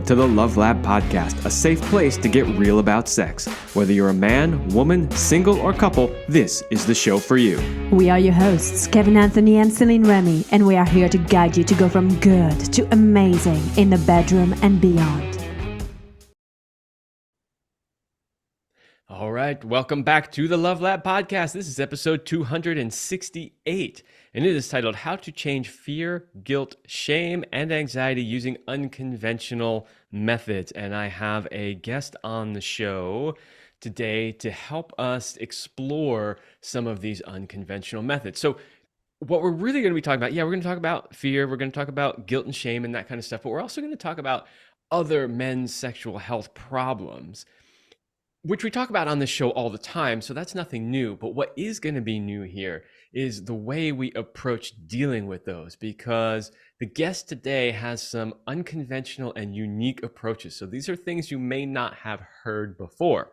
to the Love Lab Podcast, a safe place to get real about sex. Whether you're a man, woman, single, or couple, this is the show for you. We are your hosts, Kevin Anthony and Celine Remy, and we are here to guide you to go from good to amazing in the bedroom and beyond. All right, welcome back to the Love Lab Podcast. This is episode 268, and it is titled How to Change Fear, Guilt, Shame, and Anxiety Using Unconventional Methods. And I have a guest on the show today to help us explore some of these unconventional methods. So what we're really going to be talking about, we're going to talk about fear, we're going to talk about guilt and shame and that kind of stuff, but we're also going to talk about other men's sexual health problems, which we talk about on this show all the time, so that's nothing new. But what is going to be new here is the way we approach dealing with those, because the guest today has some unconventional and unique approaches. So these are things you may not have heard before.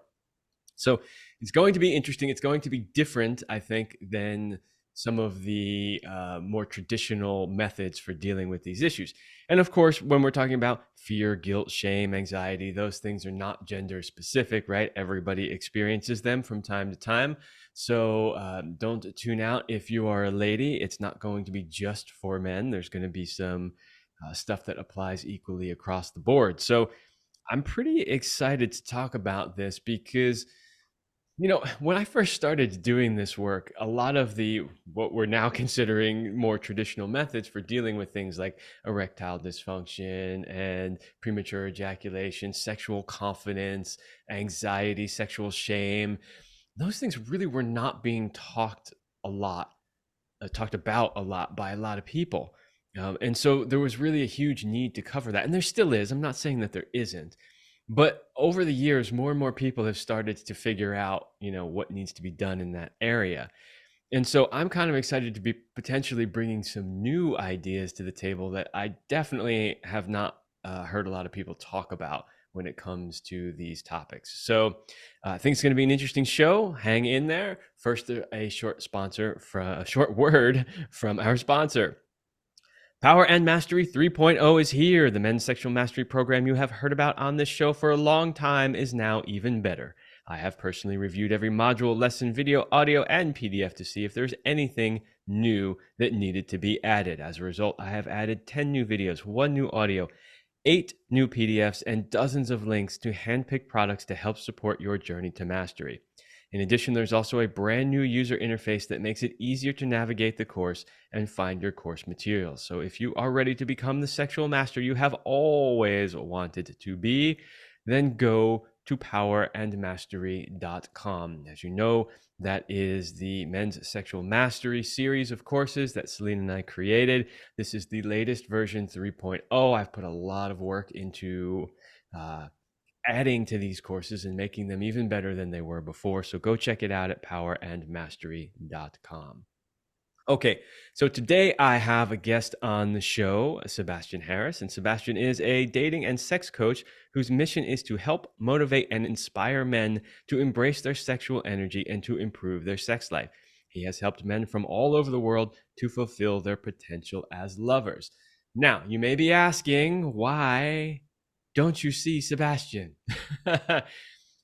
So it's going to be interesting. It's going to be different, I think, than some of the more traditional methods for dealing with these issues. And of course, when we're talking about fear, guilt, shame, anxiety, those things are not gender specific, right? Everybody experiences them from time to time. So don't tune out if you are a lady. It's not going to be just for men. There's going to be some stuff that applies equally across the board. So I'm pretty excited to talk about this because, you know, when I first started doing this work, a lot of what we're now considering more traditional methods for dealing with things like erectile dysfunction and premature ejaculation, sexual confidence, anxiety, sexual shame, those things really were not being talked about a lot by a lot of people. And so there was really a huge need to cover that. And there still is. I'm not saying that there isn't. But over the years, more and more people have started to figure out, you know, what needs to be done in that area. And so I'm kind of excited to be potentially bringing some new ideas to the table that I definitely have not heard a lot of people talk about when it comes to these topics. So I think it's going to be an interesting show. Hang in there. First, a short word from our sponsor. Power and Mastery 3.0 is here. The men's sexual mastery program you have heard about on this show for a long time is now even better. I have personally reviewed every module, lesson, video, audio, and PDF to see if there's anything new that needed to be added. As a result, I have added 10 new videos, 1 new audio, 8 new PDFs, and dozens of links to handpicked products to help support your journey to mastery. In addition, there's also a brand new user interface that makes it easier to navigate the course and find your course materials. So if you are ready to become the sexual master you have always wanted to be, then go to powerandmastery.com. As you know, that is the men's sexual mastery series of courses that Celine and I created. This is the latest version 3.0. I've put a lot of work into adding to these courses and making them even better than they were before. So go check it out at powerandmastery.com. Okay, so today I have a guest on the show, Sebastian Harris, and Sebastian is a dating and sex coach whose mission is to help motivate and inspire men to embrace their sexual energy and to improve their sex life. He has helped men from all over the world to fulfill their potential as lovers. Now, you may be asking, why don't you see Sebastian?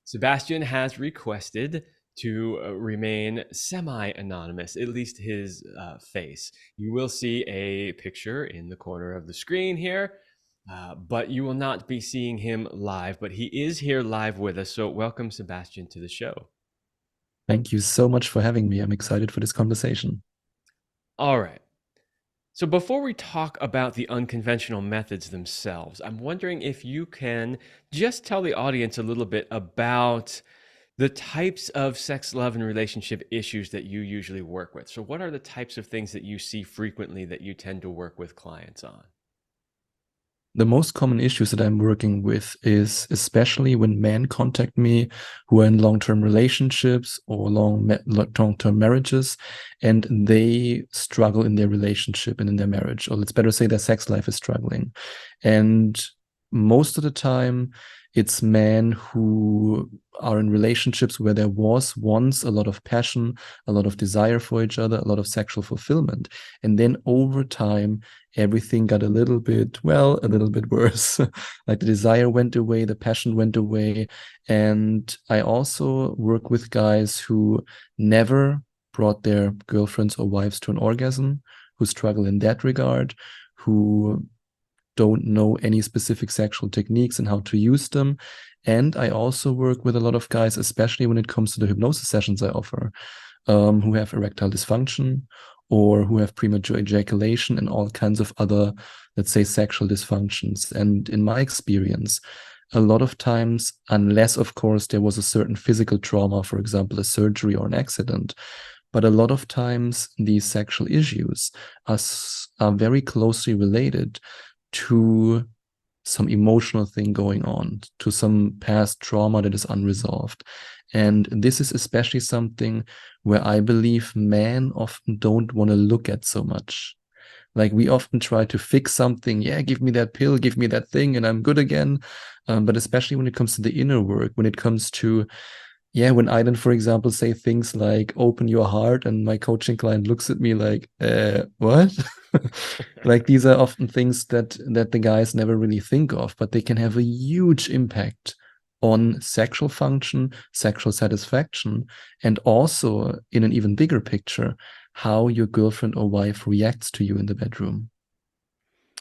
Sebastian has requested to remain semi-anonymous, at least his face. You will see a picture in the corner of the screen here, but you will not be seeing him live, but he is here live with us. So welcome, Sebastian, to the show. Thank you so much for having me. I'm excited for this conversation. All right. So before we talk about the unconventional methods themselves, I'm wondering if you can just tell the audience a little bit about the types of sex, love, and relationship issues that you usually work with. So what are the types of things that you see frequently that you tend to work with clients on? The most common issues that I'm working with is especially when men contact me who are in long-term relationships or long-term marriages, and they struggle in their relationship and in their marriage, or let's better say their sex life is struggling. And most of the time, it's men who are in relationships where there was once a lot of passion, a lot of desire for each other, a lot of sexual fulfillment. And then over time, everything got a little bit worse. Like the desire went away, the passion went away. And I also work with guys who never brought their girlfriends or wives to an orgasm, who struggle in that regard, who don't know any specific sexual techniques and how to use them. And I also work with a lot of guys, especially when it comes to the hypnosis sessions I offer, who have erectile dysfunction or who have premature ejaculation and all kinds of other, let's say, sexual dysfunctions. And in my experience, a lot of times, unless, of course, there was a certain physical trauma, for example, a surgery or an accident, but a lot of times these sexual issues are very closely related to some emotional thing going on, to some past trauma that is unresolved. And this is especially something where I believe men often don't want to look at so much. Like we often try to fix something. Yeah, give me that pill, give me that thing, and I'm good again. But especially when it comes to the inner work, when it comes to, yeah, when I then, for example, say things like open your heart, and my coaching client looks at me like, what? Like these are often things that the guys never really think of, but they can have a huge impact on sexual function, sexual satisfaction, and also in an even bigger picture, how your girlfriend or wife reacts to you in the bedroom.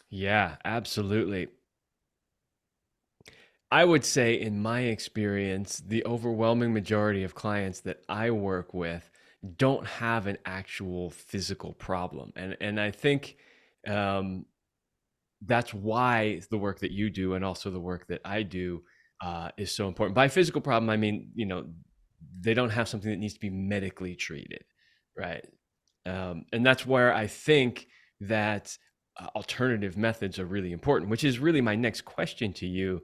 Yeah, absolutely. I would say, in my experience, the overwhelming majority of clients that I work with don't have an actual physical problem, and I think um, that's why the work that you do and also the work that I do is so important. By physical problem, I mean, they don't have something that needs to be medically treated, right? And that's where I think that alternative methods are really important, which is really my next question to you.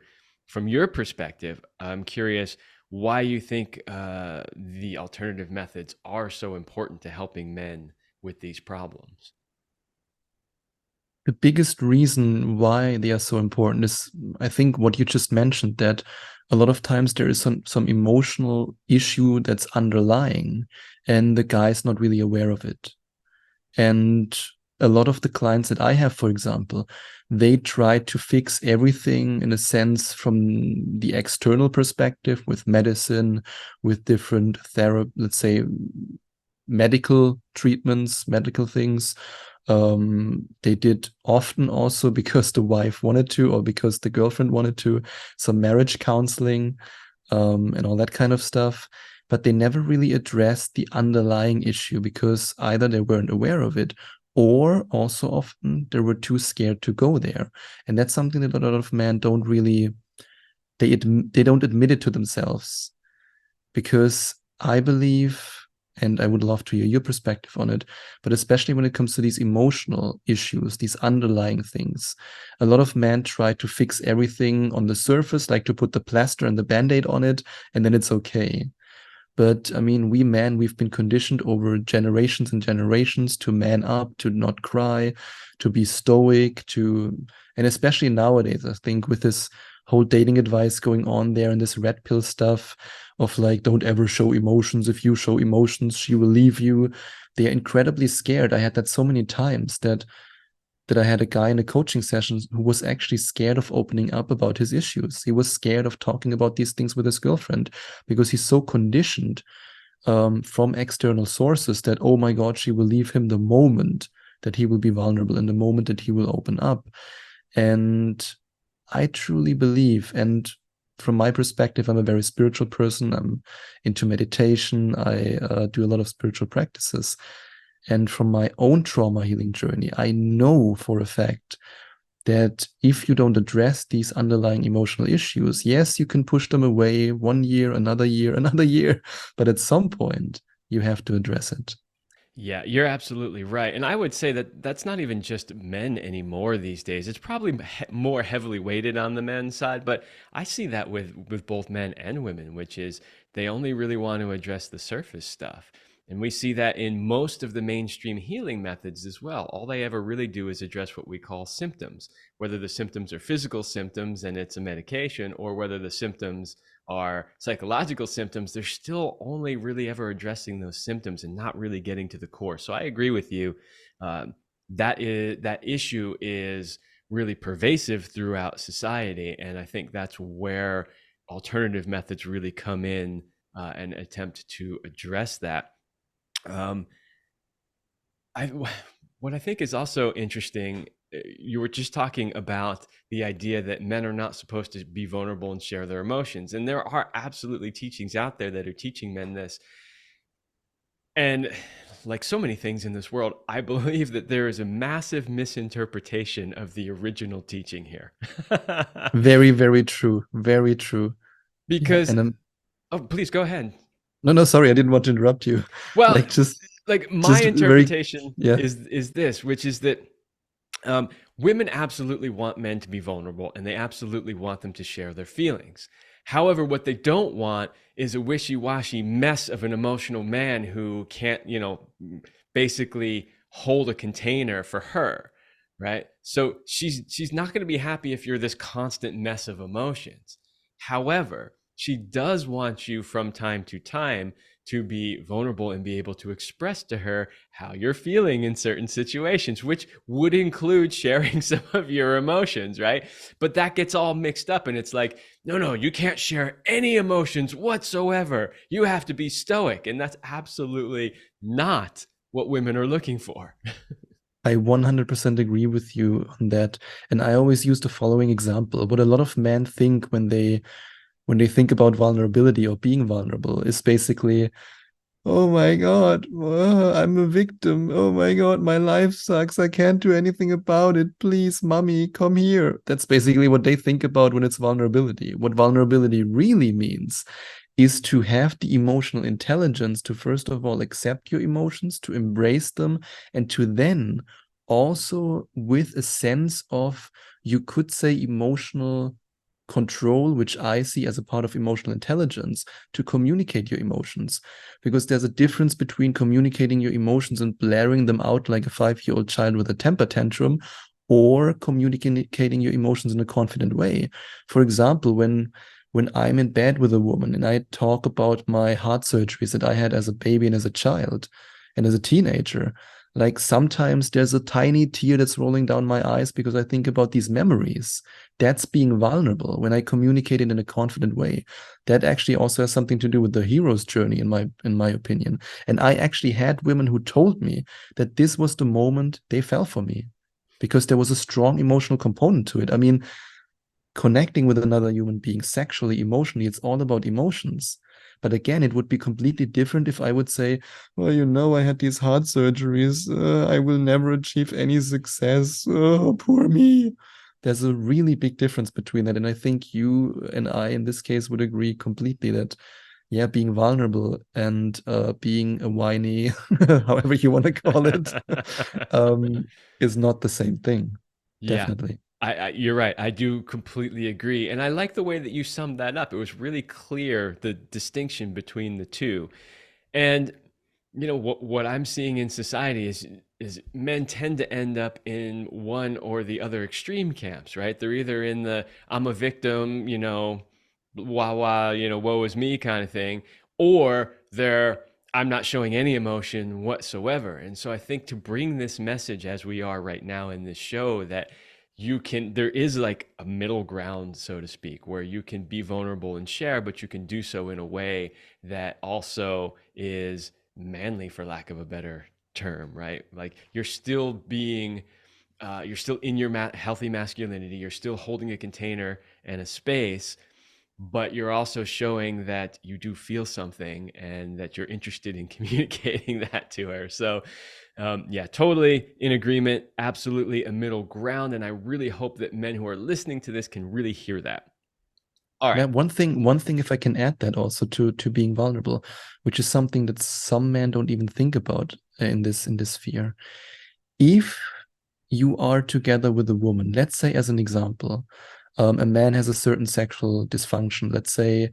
From your perspective, I'm curious why you think the alternative methods are so important to helping men with these problems. The biggest reason why they are so important is, I think, what you just mentioned, that a lot of times there is some emotional issue that's underlying, and the guy's not really aware of it. And a lot of the clients that I have, for example, they try to fix everything in a sense from the external perspective with medicine, with different therapy, let's say medical treatments, medical things. They did often also because the wife wanted to, or because the girlfriend wanted to, some marriage counseling, and all that kind of stuff. But they never really addressed the underlying issue because either they weren't aware of it, or also often they were too scared to go there. And that's something that a lot of men don't really, they don't admit it to themselves, because I believe, and I would love to hear your perspective on it, but especially when it comes to these emotional issues, these underlying things, a lot of men try to fix everything on the surface, like to put the plaster and the band-aid on it, and then it's okay. But I mean, we men, we've been conditioned over generations and generations to man up, to not cry, to be stoic, and especially nowadays, I think with this whole dating advice going on there and this red pill stuff of like, don't ever show emotions. If you show emotions, she will leave you. They are incredibly scared. I had that so many times that I had a guy in a coaching session who was actually scared of opening up about his issues. He was scared of talking about these things with his girlfriend because he's so conditioned from external sources that, oh my God, she will leave him the moment that he will be vulnerable, in the moment that he will open up. And I truly believe, and from my perspective, I'm a very spiritual person. I'm into meditation. I do a lot of spiritual practices. And from my own trauma healing journey, I know for a fact that if you don't address these underlying emotional issues, yes, you can push them away 1 year, another year, another year, but at some point you have to address it. Yeah, you're absolutely right. And I would say that that's not even just men anymore these days. It's probably more heavily weighted on the men's side, but I see that with both men and women, which is they only really want to address the surface stuff. And we see that in most of the mainstream healing methods as well. All they ever really do is address what we call symptoms, whether the symptoms are physical symptoms and it's a medication, or whether the symptoms are psychological symptoms, they're still only really ever addressing those symptoms and not really getting to the core. So I agree with you. That issue is really pervasive throughout society, and I think that's where alternative methods really come in and attempt to address that. What I think is also interesting, you were just talking about the idea that men are not supposed to be vulnerable and share their emotions, and there are absolutely teachings out there that are teaching men this. And like so many things in this world, I believe that there is a massive misinterpretation of the original teaching here. Very, very true. Very true. Yeah. Because, And oh, please go ahead. no, sorry, I didn't want to interrupt you. Well, Like like my just very, interpretation yeah. is this, which is that women absolutely want men to be vulnerable, and they absolutely want them to share their feelings. However, what they don't want is a wishy-washy mess of an emotional man who can't, basically hold a container for her, right? So she's not going to be happy if you're this constant mess of emotions. However, she does want you from time to time to be vulnerable and be able to express to her how you're feeling in certain situations, which would include sharing some of your emotions, right? But that gets all mixed up, and it's like, no, you can't share any emotions whatsoever. You have to be stoic, and that's absolutely not what women are looking for. I 100% agree with you on that. And I always use the following example. What a lot of men think when they think about vulnerability or being vulnerable is basically, oh my God, I'm a victim. Oh my God, my life sucks. I can't do anything about it. Please, mommy, come here. That's basically what they think about when it's vulnerability. What vulnerability really means is to have the emotional intelligence to, first of all, accept your emotions, to embrace them, and to then also, with a sense of, you could say, emotional control, which I see as a part of emotional intelligence, to communicate your emotions. Because there's a difference between communicating your emotions and blaring them out like a 5-year-old child with a temper tantrum, or communicating your emotions in a confident way. For example, when I'm in bed with a woman and I talk about my heart surgeries that I had as a baby and as a child and as a teenager, like sometimes there's a tiny tear that's rolling down my eyes because I think about these memories. That's being vulnerable when I communicate it in a confident way. That actually also has something to do with the hero's journey, in my opinion. And I actually had women who told me that this was the moment they fell for me because there was a strong emotional component to it. I mean, connecting with another human being sexually, emotionally, it's all about emotions. But again, it would be completely different if I would say, well, I had these heart surgeries. I will never achieve any success. Oh, poor me. There's a really big difference between that. And I think you and I, in this case, would agree completely that, yeah, being vulnerable and being a whiny, however you want to call it, is not the same thing. Yeah. Definitely. You're right. I do completely agree. And I like the way that you summed that up. It was really clear, the distinction between the two. And what I'm seeing in society is men tend to end up in one or the other extreme camps, right? They're either in the I'm a victim, woe is me kind of thing, or they're I'm not showing any emotion whatsoever. And so I think to bring this message as we are right now in this show, that there is like a middle ground, so to speak, where you can be vulnerable and share, but you can do so in a way that also is manly, for lack of a better term, right? Like you're still in your healthy masculinity, you're still holding a container and a space, but you're also showing that you do feel something and that you're interested in communicating that to her. So yeah, totally in agreement. Absolutely a middle ground. And I really hope that men who are listening to this can really hear that. All right. Yeah, one thing, if I can add that also to being vulnerable, which is something that some men don't even think about in this sphere. If you are together with a woman, let's say as an example, a man has a certain sexual dysfunction. Let's say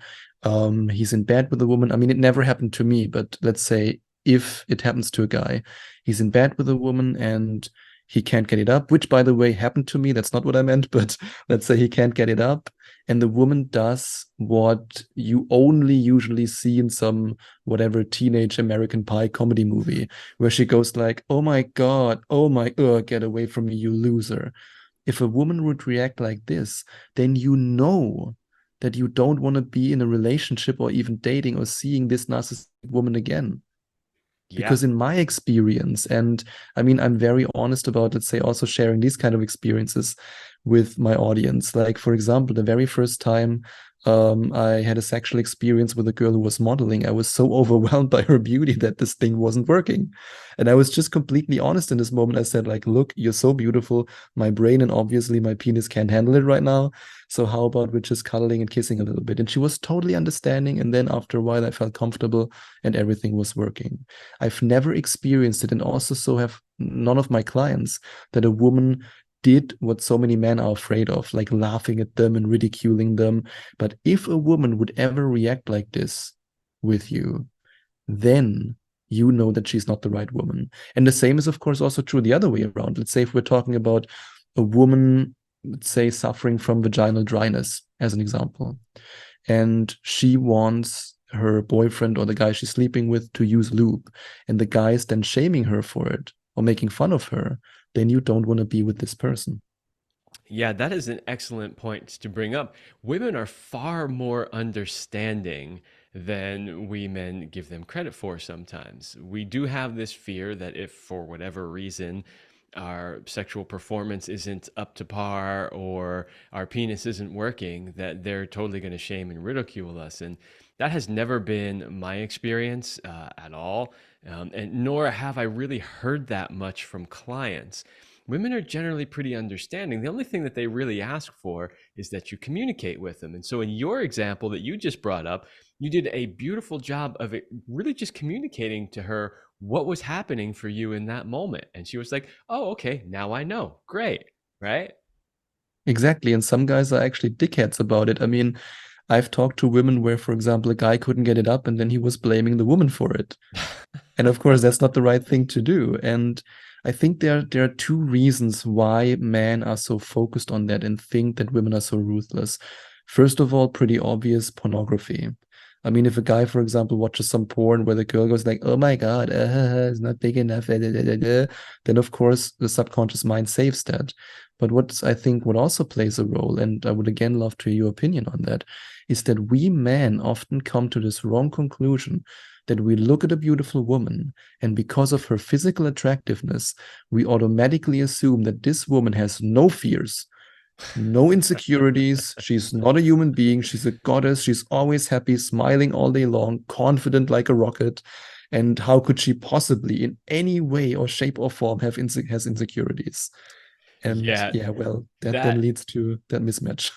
he's in bed with a woman. I mean, it never happened to me, but let's say if it happens to a guy, he's in bed with a woman and he can't get it up, which by the way happened to me. That's not what I meant, but let's say he can't get it up. And the woman does what you only usually see in some whatever teenage American Pie comedy movie, where she goes like, "Oh my God, oh my, get away from me, you loser." If a woman would react like this, then you know that you don't want to be in a relationship or even dating or seeing this narcissistic woman again. Yeah. Because in my experience, and I mean, I'm very honest about, let's say, also sharing these kind of experiences with my audience. Like, for example, the very first time I had a sexual experience with a girl who was modeling, I was so overwhelmed by her beauty that this thing wasn't working. And I was just completely honest in this moment. I said, like, look, you're so beautiful. My brain and obviously my penis can't handle it right now. So how about we're just cuddling and kissing a little bit? And she was totally understanding. And then after a while, I felt comfortable and everything was working. I've never experienced it, and also so have none of my clients, that a woman did what so many men are afraid of, like laughing at them and ridiculing them. But if a woman would ever react like this with you, then you know that she's not the right woman. And the same is, of course, also true the other way around. Let's say if we're talking about a woman, let's say, suffering from vaginal dryness, as an example, and she wants her boyfriend or the guy she's sleeping with to use lube, and the guy is then shaming her for it or making fun of her, then you don't want to be with this person. Yeah, that is an excellent point to bring up. Women are far more understanding than we men give them credit for sometimes. We do have this fear that if, for whatever reason, our sexual performance isn't up to par or our penis isn't working, that they're totally going to shame and ridicule us. And that has never been my experience at all. And nor have I really heard that much from clients. Women are generally pretty understanding. The only thing that they really ask for is that you communicate with them. And so, in your example that you just brought up, you did a beautiful job of it, really just communicating to her what was happening for you in that moment. And she was like, oh, okay, now I know. Great. Right. Exactly. And some guys are actually dickheads about it. I mean, I've talked to women where, for example, a guy couldn't get it up and then he was blaming the woman for it. And of course, that's not the right thing to do. And I think there are two reasons why men are so focused on that and think that women are so ruthless. First of all, pretty obvious, pornography. I mean, if a guy, for example, watches some porn where the girl goes like, "Oh my God, it's not big enough," then of course the subconscious mind saves that. But what I think what also plays a role, and I would again love to hear your opinion on that, is that we men often come to this wrong conclusion that we look at a beautiful woman, and because of her physical attractiveness, we automatically assume that this woman has no fears, no insecurities. She's not a human being. She's a goddess. She's always happy, smiling all day long, confident like a rocket. And how could she possibly, in any way or shape or form, has insecurities? And Yeah. yeah, well, that then That leads to that mismatch.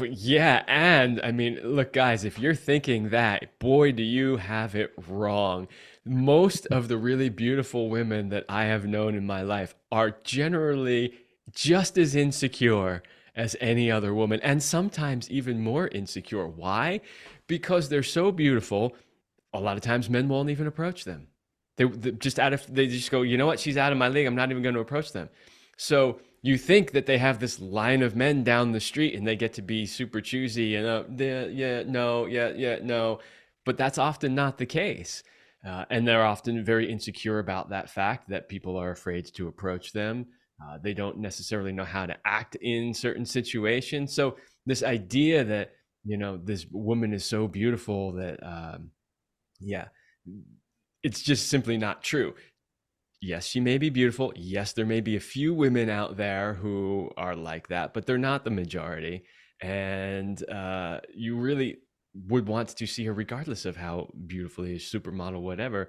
Yeah, and I mean, look, guys, if you're thinking that, boy, do you have it wrong. Most of the really beautiful women that I have known in my life are generally just as insecure as any other woman, and sometimes even more insecure. Why? Because they're so beautiful, a lot of times men won't even approach them. They just they just go, you know what? She's out of my league. I'm not even going to approach them. So you think that they have this line of men down the street and they get to be super choosy and yeah, no, yeah, no, but that's often not the case. And they're often very insecure about that fact that people are afraid to approach them. They don't necessarily know how to act in certain situations. So this idea that this woman is so beautiful that yeah, it's just simply not true. Yes, she may be beautiful. Yes, there may be a few women out there who are like that, but they're not the majority. And you really would want to see her, regardless of how beautifully, supermodel, whatever,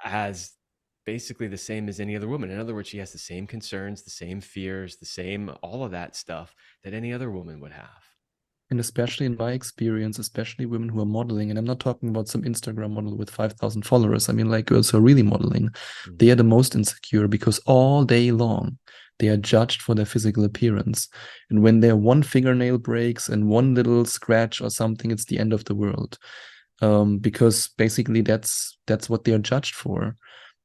as basically the same as any other woman. In other words, she has the same concerns, the same fears, the same, all of that stuff that any other woman would have. And especially in my experience, especially women who are modeling, and I'm not talking about some Instagram model with 5,000 followers. I mean, like girls who are really modeling, they are the most insecure because all day long they are judged for their physical appearance. And when their one fingernail breaks and one little scratch or something, it's the end of the world. Because basically that's what they are judged for.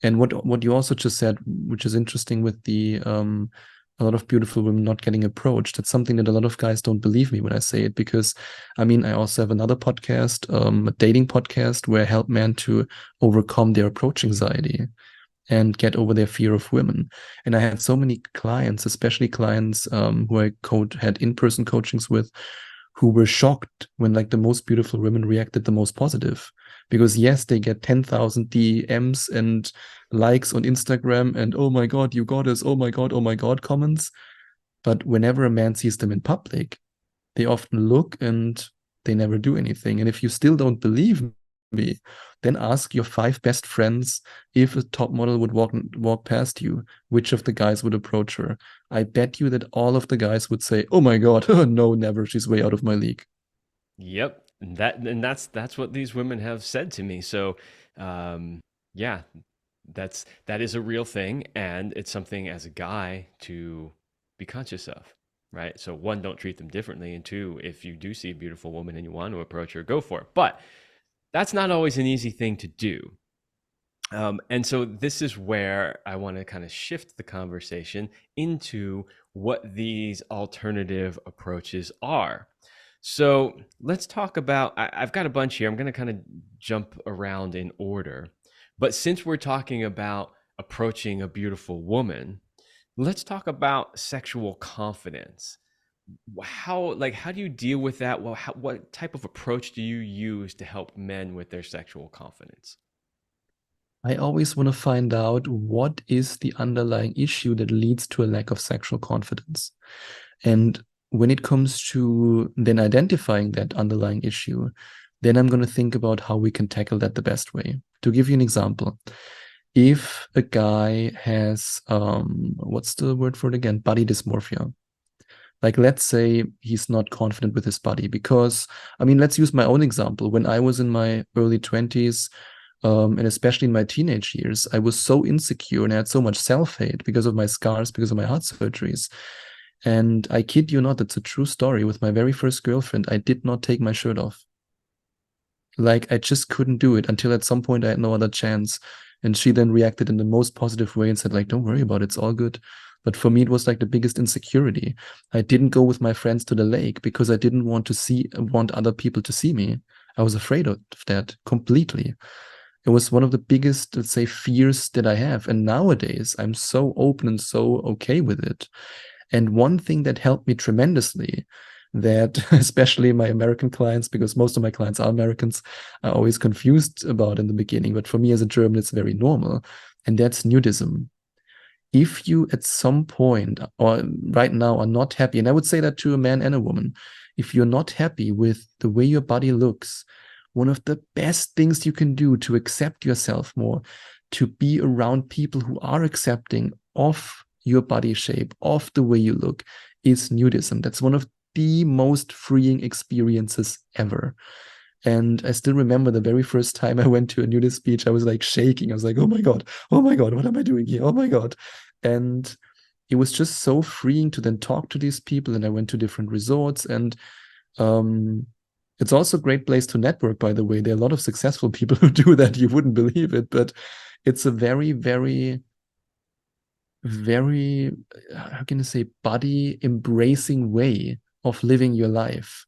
And what you also just said, which is interesting with the a lot of beautiful women not getting approached. That's something that a lot of guys don't believe me when I say it, because I mean, I also have another podcast, a dating podcast, where I help men to overcome their approach anxiety and get over their fear of women. And I had so many clients, especially clients who I had in-person coachings with, who were shocked when like the most beautiful women reacted the most positive. Because yes, they get 10,000 DMs and likes on Instagram and oh my God, you got us, oh my God comments. But whenever a man sees them in public, they often look and they never do anything. And if you still don't believe me, then ask your 5 best friends if a top model would walk past you, which of the guys would approach her. I bet you that all of the guys would say, "Oh my God, no, never. She's way out of my league." Yep, that's what these women have said to me. So, yeah, that is a real thing, and it's something as a guy to be conscious of, right? So one, don't treat them differently, and two, if you do see a beautiful woman and you want to approach her, go for it. But that's not always an easy thing to do. And so this is where I want to kind of shift the conversation into what these alternative approaches are. So let's talk about, I've got a bunch here. I'm going to kind of jump around in order. But since we're talking about approaching a beautiful woman, let's talk about sexual confidence. How do you deal with that? Well, what type of approach do you use to help men with their sexual confidence? I always want to find out what is the underlying issue that leads to a lack of sexual confidence. And when it comes to then identifying that underlying issue, then I'm going to think about how we can tackle that the best way. To give you an example, if a guy has, what's the word for it again? Body dysmorphia. Like, let's say he's not confident with his body because, I mean, let's use my own example. When I was in my early 20s, and especially in my teenage years, I was so insecure and I had so much self-hate because of my scars, because of my heart surgeries. And I kid you not, it's a true story. With my very first girlfriend, I did not take my shirt off. Like, I just couldn't do it until at some point I had no other chance. And she then reacted in the most positive way and said, like, don't worry about it, it's all good. But for me, it was like the biggest insecurity. I didn't go with my friends to the lake because I didn't want other people to see me. I was afraid of that completely. It was one of the biggest, let's say, fears that I have. And nowadays, I'm so open and so okay with it. And one thing that helped me tremendously, that especially my American clients, because most of my clients are Americans, are always confused about in the beginning. But for me as a German, it's very normal. And that's nudism. If you at some point or right now are not happy, and I would say that to a man and a woman, if you're not happy with the way your body looks, one of the best things you can do to accept yourself more, to be around people who are accepting of your body shape, of the way you look, is nudism. That's one of the most freeing experiences ever. And I still remember the very first time I went to a nudist beach, I was like shaking. I was like, oh my God, what am I doing here? Oh my God. And it was just so freeing to then talk to these people. And I went to different resorts. And it's also a great place to network, by the way. There are a lot of successful people who do that. You wouldn't believe it, but it's a very, very, very, how can I say, body embracing way of living your life.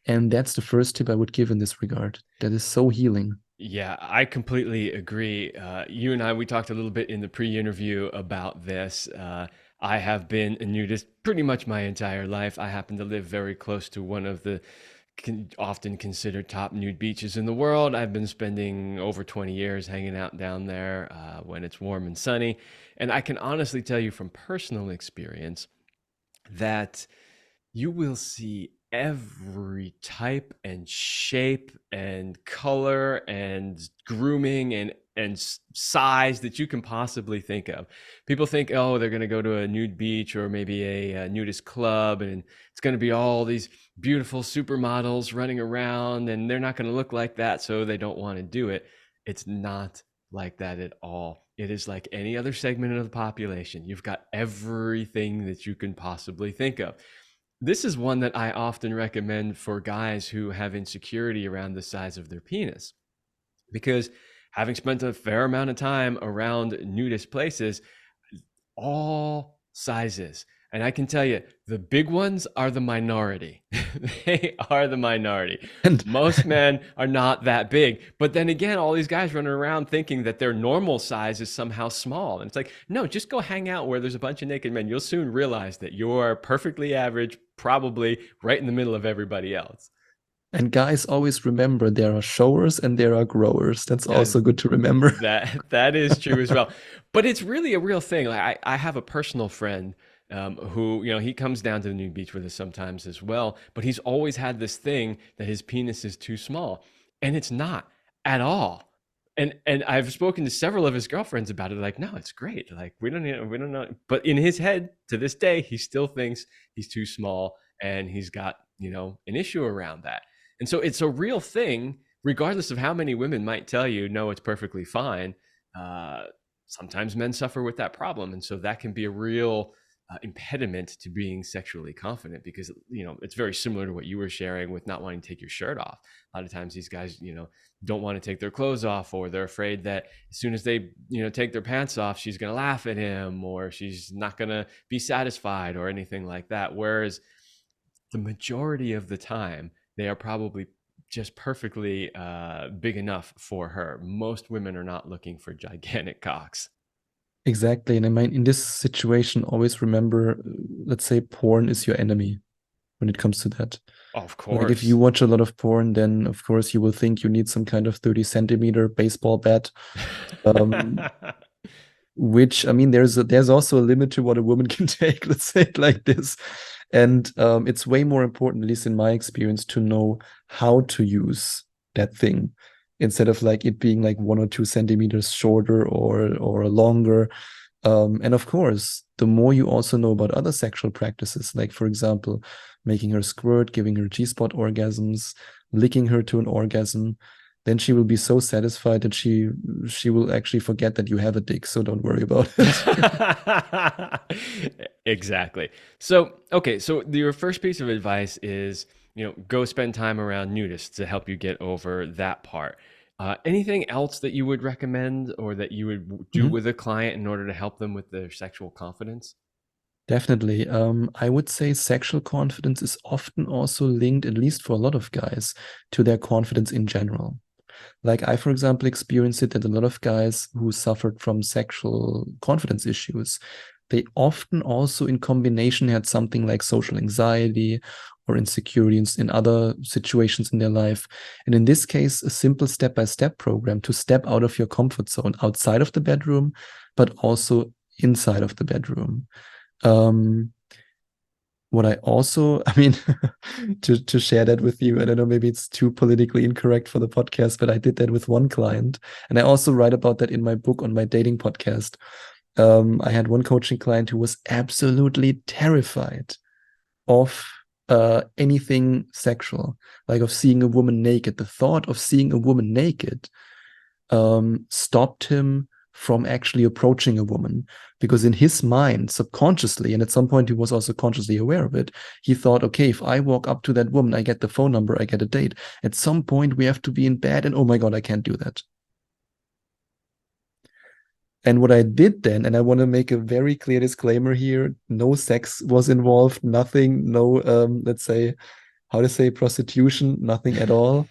And that's the first tip I would give in this regard. That is so healing. Yeah, I completely agree. You and I, we talked a little bit in the pre-interview about this. I have been a nudist pretty much my entire life. I happen to live very close to one of the often considered top nude beaches in the world. I've been spending over 20 years hanging out down there when it's warm and sunny. And I can honestly tell you from personal experience that you will see every type and shape and color and grooming and size that you can possibly think of. People think, oh, they're going to go to a nude beach or maybe a nudist club, and it's going to be all these beautiful supermodels running around, and they're not going to look like that, so they don't want to do it. It's not like that at all. It is like any other segment of the population. You've got everything that you can possibly think of. This is one that I often recommend for guys who have insecurity around the size of their penis, because having spent a fair amount of time around nudist places, all sizes. And I can tell you, the big ones are the minority. They are the minority. And Most men are not that big. But then again, all these guys running around thinking that their normal size is somehow small. And it's like, no, just go hang out where there's a bunch of naked men. You'll soon realize that you're perfectly average, probably right in the middle of everybody else. And guys, always remember there are showers and there are growers. That's also good to remember. That is true as well. But it's really a real thing. Like I have a personal friend who, he comes down to the nude beach with us sometimes as well. But he's always had this thing that his penis is too small, and it's not at all. And I've spoken to several of his girlfriends about it. Like, no, it's great. Like we don't know. But in his head, to this day, he still thinks he's too small, and he's got an issue around that. And so it's a real thing, regardless of how many women might tell you, no, it's perfectly fine. Sometimes men suffer with that problem. And so that can be a real impediment to being sexually confident, because, it's very similar to what you were sharing with not wanting to take your shirt off. A lot of times these guys, don't want to take their clothes off, or they're afraid that as soon as they, take their pants off, she's going to laugh at him, or she's not going to be satisfied or anything like that. Whereas the majority of the time, they are probably just perfectly big enough for her. Most women are not looking for gigantic cocks. Exactly. And I mean, in this situation, always remember, let's say porn is your enemy when it comes to that. Of course. Like if you watch a lot of porn, then of course you will think you need some kind of 30-centimeter baseball bat. Which, I mean, there's also a limit to what a woman can take, let's say it like this. And it's way more important, at least in my experience, to know how to use that thing, instead of like it being like 1 or 2 centimeters shorter or longer. And of course, the more you also know about other sexual practices, like for example, making her squirt, giving her G-spot orgasms, licking her to an orgasm, then she will be so satisfied that she will actually forget that you have a dick. So don't worry about it. Exactly. So, okay. So your first piece of advice is, go spend time around nudists to help you get over that part. Anything else that you would recommend, or that you would do with a client in order to help them with their sexual confidence? Definitely. I would say sexual confidence is often also linked, at least for a lot of guys, to their confidence in general. Like I, for example, experienced it that a lot of guys who suffered from sexual confidence issues, they often also in combination had something like social anxiety or insecurities in other situations in their life. And in this case, a simple step-by-step program to step out of your comfort zone outside of the bedroom, but also inside of the bedroom. What I also, I mean, to share that with you, I don't know, maybe it's too politically incorrect for the podcast, but I did that with one client. And I also write about that in my book on my dating podcast. I had one coaching client who was absolutely terrified of anything sexual, like of seeing a woman naked. The thought of seeing a woman naked stopped him from actually approaching a woman, because in his mind, subconsciously, and at some point he was also consciously aware of it, he thought, okay, if I walk up to that woman, I get the phone number, I get a date. At some point we have to be in bed, and oh my God, I can't do that. And what I did then, and I want to make a very clear disclaimer here, no sex was involved, nothing, no, let's say, how to say prostitution, nothing at all,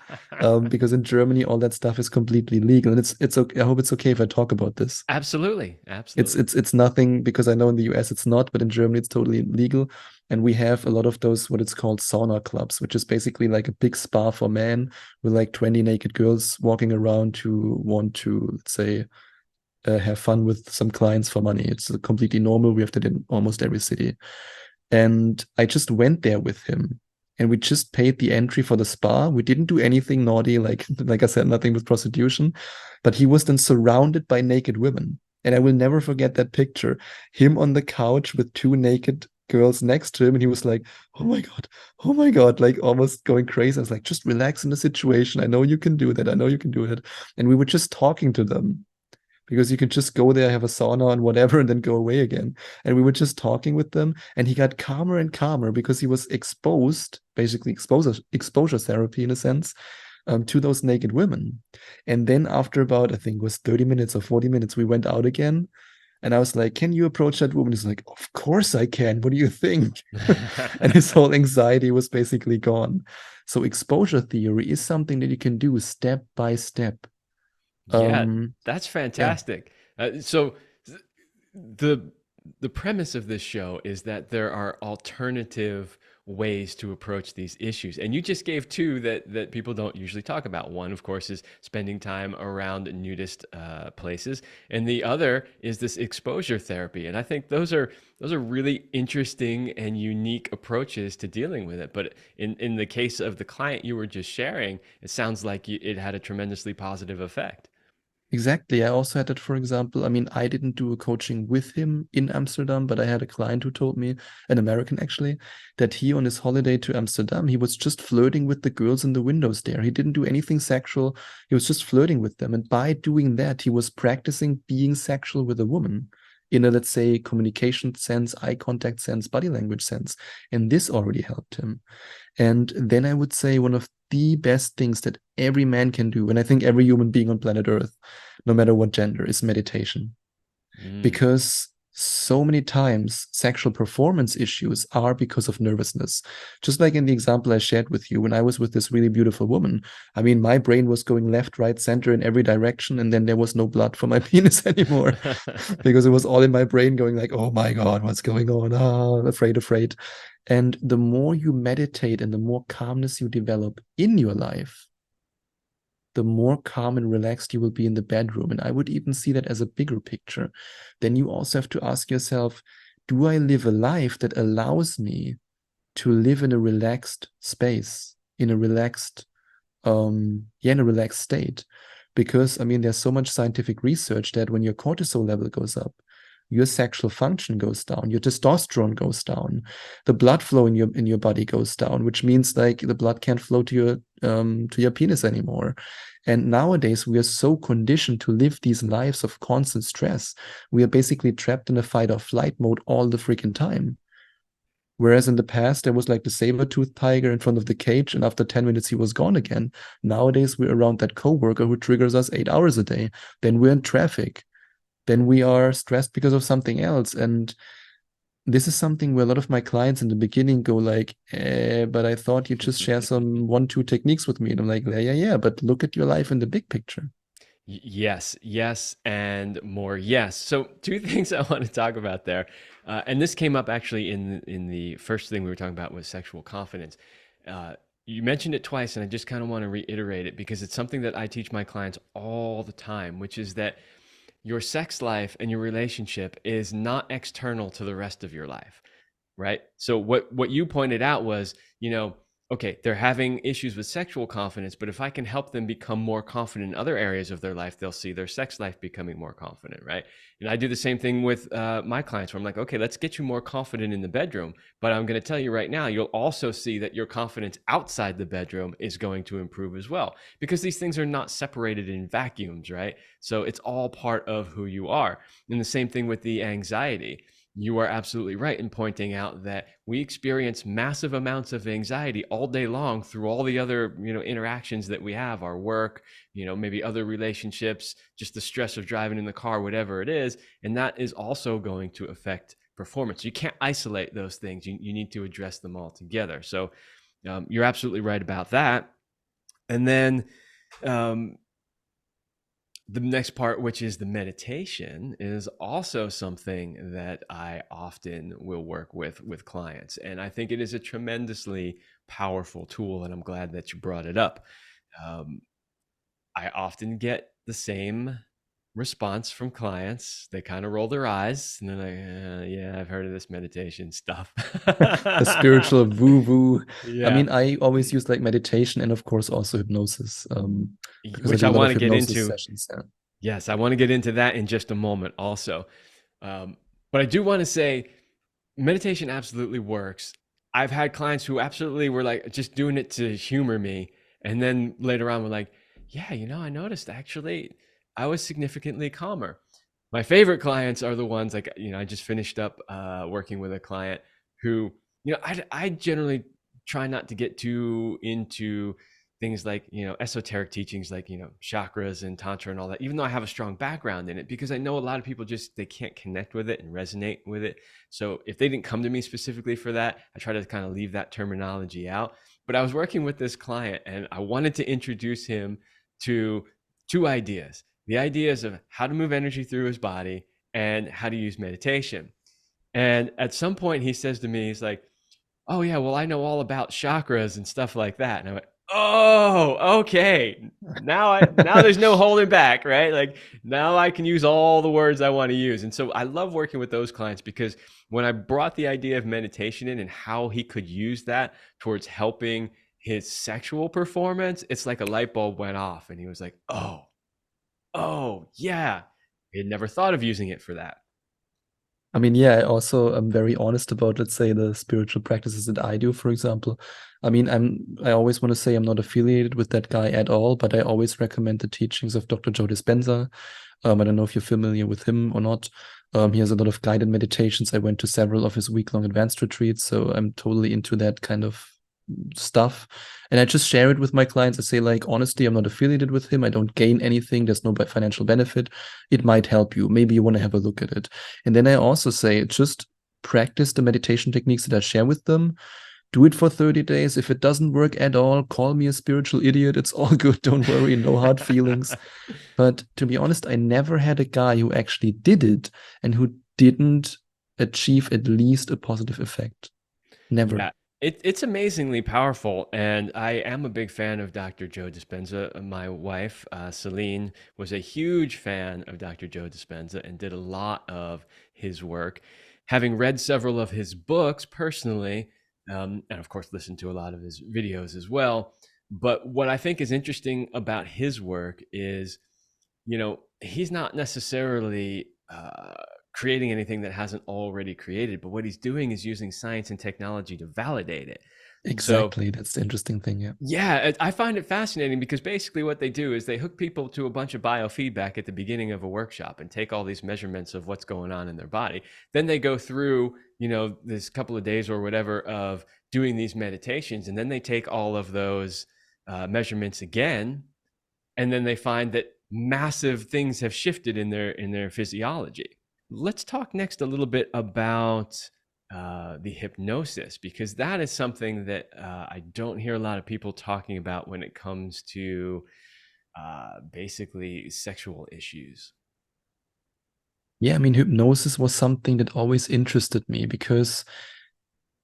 because in Germany all that stuff is completely legal, and it's okay. I hope it's okay if I talk about this. Absolutely. It's nothing, because I know in the US it's not, but in Germany it's totally legal, and we have a lot of those what it's called sauna clubs, which is basically like a big spa for men with like 20 naked girls walking around who want to, let's say, have fun with some clients for money. It's completely normal. We have that in almost every city, and I just went there with him. And we just paid the entry for the spa. We didn't do anything naughty, like I said, nothing with prostitution. But he was then surrounded by naked women. And I will never forget that picture. Him on the couch with 2 naked girls next to him. And he was like, oh my God, like almost going crazy. I was like, just relax in the situation. I know you can do that. I know you can do it. And we were just talking to them, because you can just go there, have a sauna and whatever, and then go away again. And we were just talking with them, and he got calmer and calmer because he was exposed, basically exposure therapy in a sense, to those naked women. And then after about, I think it was 30 minutes or 40 minutes, we went out again. And I was like, can you approach that woman? He's like, of course I can. What do you think? And his whole anxiety was basically gone. So exposure theory is something that you can do step by step. Yeah, Um, that's yeah, fantastic. So the the premise of this show is that there are alternative ways to approach these issues, and you just gave two that people don't usually talk about. One, of course, is spending time around nudist places, and the other is this exposure therapy. And I think those are really interesting and unique approaches to dealing with it. But in the case of the client you were just sharing, it sounds like it had a tremendously positive effect. exactly. I also had that, for example. I mean, I didn't do a coaching with him in Amsterdam, but I had a client who told me, an American actually, that he, on his holiday to Amsterdam, he was just flirting with the girls in the windows there. He didn't do anything sexual. He was just flirting with them. And by doing that, he was practicing being sexual with a woman in a, let's say, communication sense, eye contact sense, body language sense. And this already helped him. And then I would say one of the best things that every man can do, and I think every human being on planet Earth, no matter what gender, is meditation. Mm. Because so many times sexual performance issues are because of nervousness. Just like in the example I shared with you, when I was with this really beautiful woman, I mean, my brain was going left, right, center in every direction, and then there was no blood for my penis anymore because it was all in my brain going like, oh my God, what's going on? Ah, afraid, afraid. And the more you meditate and the more calmness you develop in your life, the more calm and relaxed you will be in the bedroom. And I would even see that as a bigger picture. Then you also have to ask yourself, do I live a life that allows me to live in a relaxed space, in a relaxed, in a relaxed state? Because I mean, there's so much scientific research that when your cortisol level goes up, your sexual function goes down, your testosterone goes down, the blood flow in your body goes down, which means like the blood can't flow to your penis anymore. And nowadays we are so conditioned to live these lives of constant stress. We are basically trapped in a fight or flight mode all the freaking time. Whereas in the past, there was like the saber-toothed tiger in front of the cage, and after 10 minutes, he was gone again. Nowadays, we're around that coworker who triggers us 8 hours a day. Then we're in traffic. Then we are stressed because of something else. And this is something where a lot of my clients in the beginning go like, but I thought you just share some 1, 2 techniques with me. And I'm like, yeah, yeah, yeah, but look at your life in the big picture. Yes, yes, and more yes. So two things I want to talk about there, and this came up actually in the first thing we were talking about was sexual confidence. You mentioned it twice, and I just kind of want to reiterate it because it's something that I teach my clients all the time, which is that your sex life and your relationship is not external to the rest of your life, right? So what you pointed out was, okay, they're having issues with sexual confidence, but if I can help them become more confident in other areas of their life, they'll see their sex life becoming more confident, right? And I do the same thing with my clients where I'm like, okay, let's get you more confident in the bedroom, but I'm going to tell you right now, you'll also see that your confidence outside the bedroom is going to improve as well, because these things are not separated in vacuums, right? So it's all part of who you are. And the same thing with the anxiety. You are absolutely right in pointing out that we experience massive amounts of anxiety all day long through all the other, interactions that we have, our work, maybe other relationships, just the stress of driving in the car, whatever it is. And that is also going to affect performance. You can't isolate those things. You need to address them all together. So you're absolutely right about that. And then the next part, which is the meditation, is also something that I often will work with clients. And I think it is a tremendously powerful tool. And I'm glad that you brought it up. Um, I often get the same response from clients. They kind of roll their eyes and they're like, yeah, I've heard of this meditation stuff. The spiritual woo woo. I Yeah. mean, I always use like meditation and, of course, also hypnosis because I Which do I a lot want of to get hypnosis into. sessions. Yeah. Yes, I want to get into that in just a moment also. But I do want to say meditation absolutely works. I've had clients who absolutely were like just doing it to humor me. And then later on were like, yeah, I noticed actually I was significantly calmer. My favorite clients are the ones like, I just finished up working with a client who, I generally try not to get too into things like, esoteric teachings like, chakras and tantra and all that, even though I have a strong background in it, because I know a lot of people just, they can't connect with it and resonate with it. So if they didn't come to me specifically for that, I try to kind of leave that terminology out. But I was working with this client and I wanted to introduce him to two ideas. The ideas of how to move energy through his body and how to use meditation. And at some point he says to me, he's like, oh yeah, well, I know all about chakras and stuff like that. And I went, oh, okay. Now there's no holding back, right? Like now I can use all the words I want to use. And so I love working with those clients because when I brought the idea of meditation in and how he could use that towards helping his sexual performance, it's like a light bulb went off and he was like, oh yeah. He had never thought of using it for that. I mean, yeah, I also am very honest about, let's say, the spiritual practices that I do, for example. I mean, I always want to say I'm not affiliated with that guy at all, but I always recommend the teachings of Dr. Joe Dispenza. I don't know if you're familiar with him or not. He has a lot of guided meditations. I went to several of his week-long advanced retreats, so I'm totally into that kind of stuff. And I just share it with my clients. I say, like, honestly, I'm not affiliated with him. I don't gain anything. There's no financial benefit. It might help you. Maybe you want to have a look at it. And then I also say, just practice the meditation techniques that I share with them. Do it for 30 days. If it doesn't work at all, call me a spiritual idiot. It's all good. Don't worry. No hard feelings. But to be honest, I never had a guy who actually did it and who didn't achieve at least a positive effect. Never. Yeah. It's amazingly powerful, and I am a big fan of Dr. Joe Dispenza. My wife, Celine, was a huge fan of Dr. Joe Dispenza and did a lot of his work. Having read several of his books personally, and of course listened to a lot of his videos as well. But what I think is interesting about his work is, he's not necessarily creating anything that hasn't already created, but what he's doing is using science and technology to validate it. Exactly. That's the interesting thing. Yeah. Yeah, I find it fascinating because basically what they do is they hook people to a bunch of biofeedback at the beginning of a workshop and take all these measurements of what's going on in their body. Then they go through, this couple of days or whatever of doing these meditations, and then they take all of those measurements again, and then they find that massive things have shifted in their physiology. Let's talk next a little bit about the hypnosis, because that is something that I don't hear a lot of people talking about when it comes to basically sexual issues. Yeah, I mean, hypnosis was something that always interested me because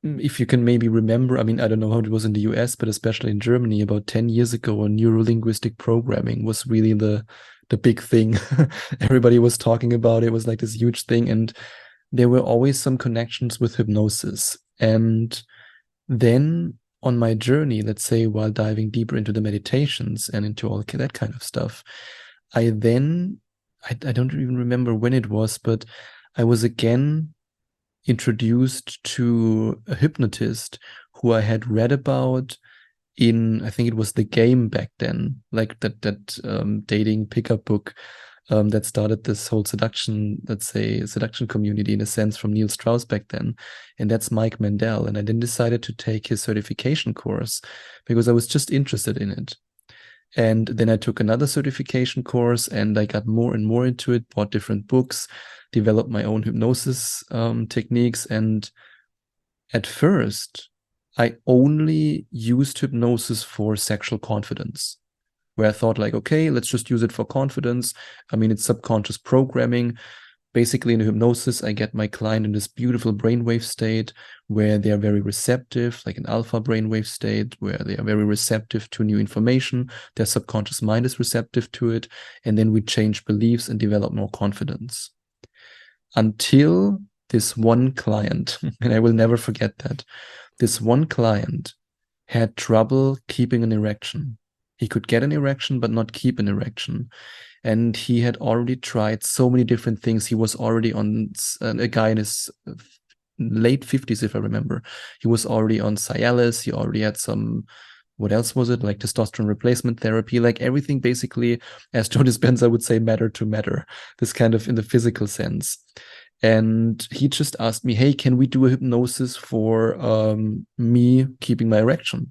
if you can maybe remember, I mean, I don't know how it was in the US, but especially in Germany, about 10 years ago, neuro-linguistic programming was really the big thing. Everybody was talking about it. It was like this huge thing. And there were always some connections with hypnosis. And then on my journey, let's say while diving deeper into the meditations and into all that kind of stuff, I don't even remember when it was, but I was again introduced to a hypnotist who I had read about in, I think it was The Game back then, like that dating pickup book that started this whole seduction, let's say, seduction community in a sense from Neil Strauss back then. And that's Mike Mandel. And I then decided to take his certification course because I was just interested in it. And then I took another certification course and I got more and more into it, bought different books, developed my own hypnosis techniques. And at first, I only used hypnosis for sexual confidence, where I thought like, okay, let's just use it for confidence. I mean, it's subconscious programming. Basically, in hypnosis, I get my client in this beautiful brainwave state where they are very receptive, like an alpha brainwave state, where they are very receptive to new information. Their subconscious mind is receptive to it. And then we change beliefs and develop more confidence. Until this one client, and I will never forget that, this one client had trouble keeping an erection. He could get an erection, but not keep an erection. And he had already tried so many different things. He was already on, a guy in his late 50s, if I remember. He was already on Cialis. He already had some, what else was it? Like testosterone replacement therapy, like everything basically, as Joe Dispenza would say, matter to matter, this kind of in the physical sense. And he just asked me, hey, can we do a hypnosis for me keeping my erection?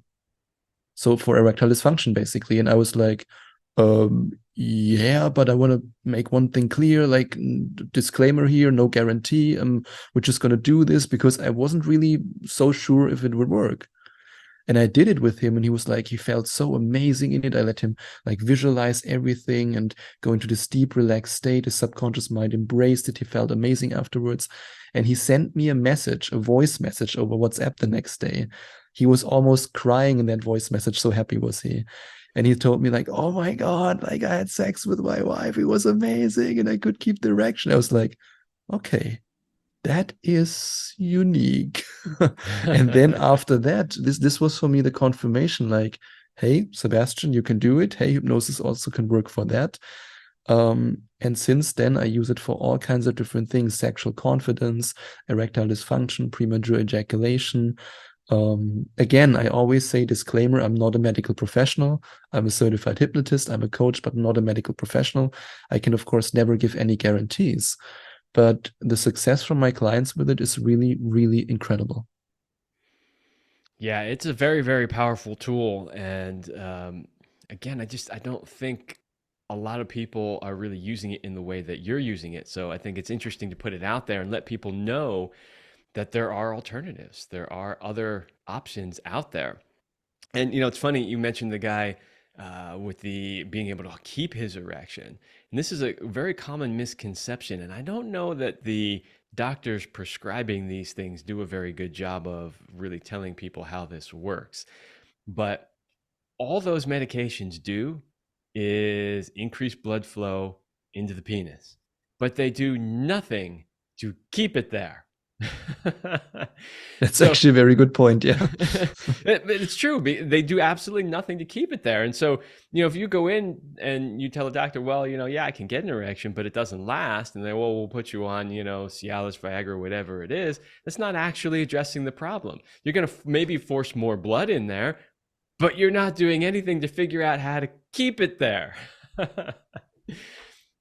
So for erectile dysfunction, basically. And I was like, yeah, but I want to make one thing clear, like disclaimer here, no guarantee. We're just going to do this, because I wasn't really so sure if it would work. And I did it with him, and he was like, he felt so amazing in it. I let him like visualize everything and go into this deep, relaxed state. His subconscious mind embraced it. He felt amazing afterwards. And he sent me a message, a voice message over WhatsApp the next day. He was almost crying in that voice message. So happy was he. And he told me like, oh my God, like I had sex with my wife. It was amazing. And I could keep the erection. I was like, okay, that is unique. And then after that, this was for me the confirmation, like, hey, Sebastian, you can do it. Hey, hypnosis also can work for that. And since then, I use it for all kinds of different things: sexual confidence, erectile dysfunction, premature ejaculation. Again, I always say, disclaimer, I'm not a medical professional. I'm a certified hypnotist. I'm a coach, but not a medical professional. I can, of course, never give any guarantees. But the success from my clients with it is really, really incredible. Yeah, it's a very, very powerful tool. And again, I don't think a lot of people are really using it in the way that you're using it. So I think it's interesting to put it out there and let people know that there are alternatives. There are other options out there. And it's funny you mentioned the guy with the being able to keep his erection, and this is a very common misconception. And I don't know that the doctors prescribing these things do a very good job of really telling people how this works. But all those medications do is increase blood flow into the penis, but they do nothing to keep it there. That's So actually a very good point. Yeah. it's true. They do absolutely nothing to keep it there. And so, if you go in and you tell a doctor, well, yeah, I can get an erection, but it doesn't last. And they, well, we'll put you on, Cialis, Viagra, whatever it is. That's not actually addressing the problem. You're going to maybe force more blood in there, but you're not doing anything to figure out how to keep it there.